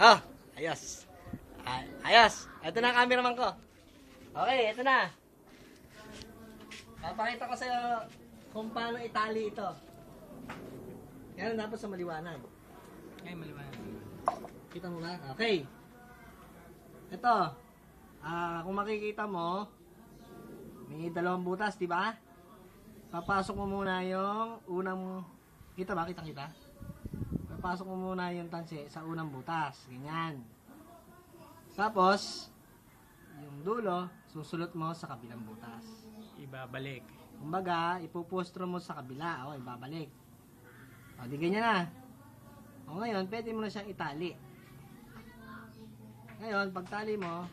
Oh, ayos. Ayos. Ito na ang cameraman ko. Okay, ito na. Papakita ko sa'yo kung paano itali ito. Yan dapat sa maliwanag. Ay, maliwanag. Kita mo ba? Okay. Ito. Kung makikita mo, may dalawang butas, di ba? Papasok mo muna yung unang... Kita ba? Kita? Papasok mo muna yung tansi sa unang butas. Ganyan. Tapos, yung dulo, susulot mo sa kabilang butas. Ibabalik. Kumbaga, ipupustro mo sa kabila. O, ibabalik. O, di ganyan na. O, ngayon, pwede mo na siyang itali. Ngayon, pagtali mo,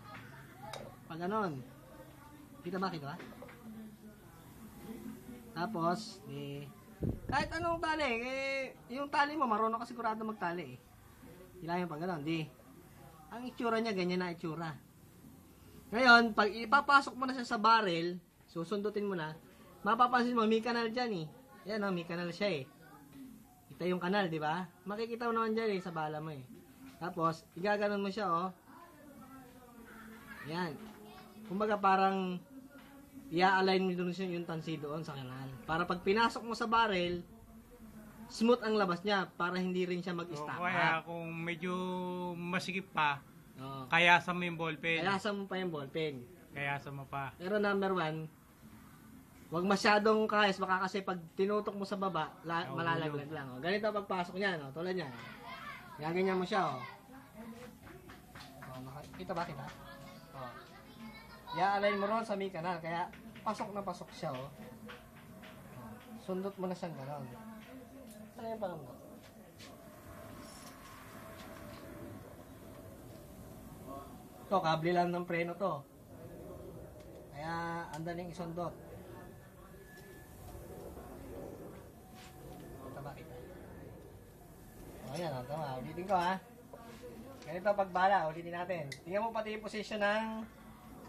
pag ganon. Kita ba? Tapos, kahit anong tali, yung tali mo, marunong ka sigurado magtali. Hilahin pag ganon, ang itsura niya, ganyan na itsura. Ngayon, pag ipapasok mo na siya sa barrel, susundutin mo na, mapapansin mo, may kanal dyan Yan may kanal siya Ito yung kanal, di ba? Makikita mo naman dyan sa bala mo Tapos, igaganon mo siya Yan. Kumbaga parang i-align mo doon yung tansi doon sa kanal. Para pag pinasok mo sa barrel, smooth ang labas niya para hindi rin siya mag-stack up. Kaya kung medyo masikip pa, kayasan mo yung ballpen. Kayasan mo pa yung ballpen. Kayasan mo pa. Pero number 1, huwag masyadong kayas. Baka kasi pag tinutok mo sa baba, malalaglag lang. Ganito pagpasok niya, tulad niya. Gaganyan mo siya. Kita ba? I-align mo ron sa may kanal. Kaya pasok na pasok siya. Sundot mo na siyang gano'n. Ano yung palambot? Ito, kable lang ng preno to. Kaya, andaling isundot. Kita. O, yan. Tama. Ulitin ko, Ganito pagbala. Ulitin natin. Tingnan mo pati yung position ng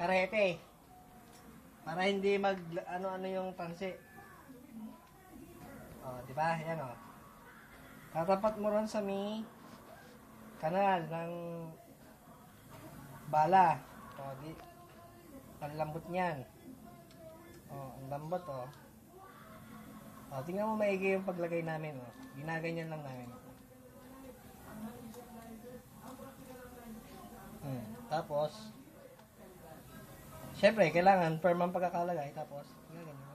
karete. Para hindi ano yung tansi. Di ba? Yan tatapat mo ron sa may kanal ng bala. Ang lambot niyan. Ang lambot tingnan mo maigi yung paglagay namin ginaganyan lang namin. Tapos syempre kailangan firm ang pagkakalagay. Tapos ginaganyan.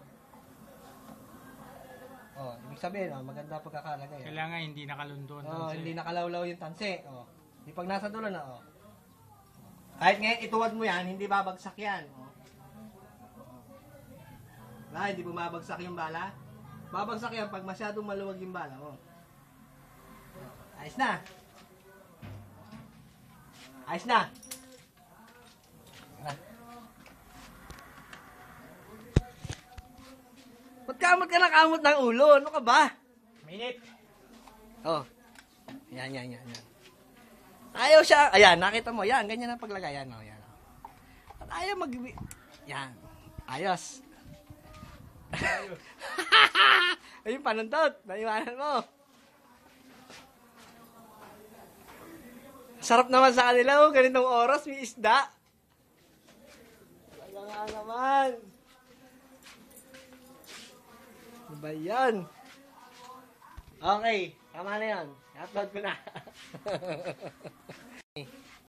Ibig sabihin, maganda pagkakalagay. Kailangan hindi nakalundon. Hindi nakalawlaw yung tansi. Di pag nasa dulo na, kahit ngayon ituwad mo yan, hindi babagsak yan. Hindi bumabagsak yung bala. Babagsak yan pag masyadong maluwag yung bala. Ayos na. Ayos na. Ba't kamot ka nakamot ng ulo? Ano ka ba? Minute. Yan. Ayaw siya. Ayan, nakita mo. Yan, ganyan ang paglagay. Yan. At ayaw yan. Ayos. Ayun, panuntot. Naiwanan mo. Sarap naman sa kanila. Ganitong oras, may isda. Wala nga naman. Ano ba yan? Okay, tama na yan. I-upload ko na.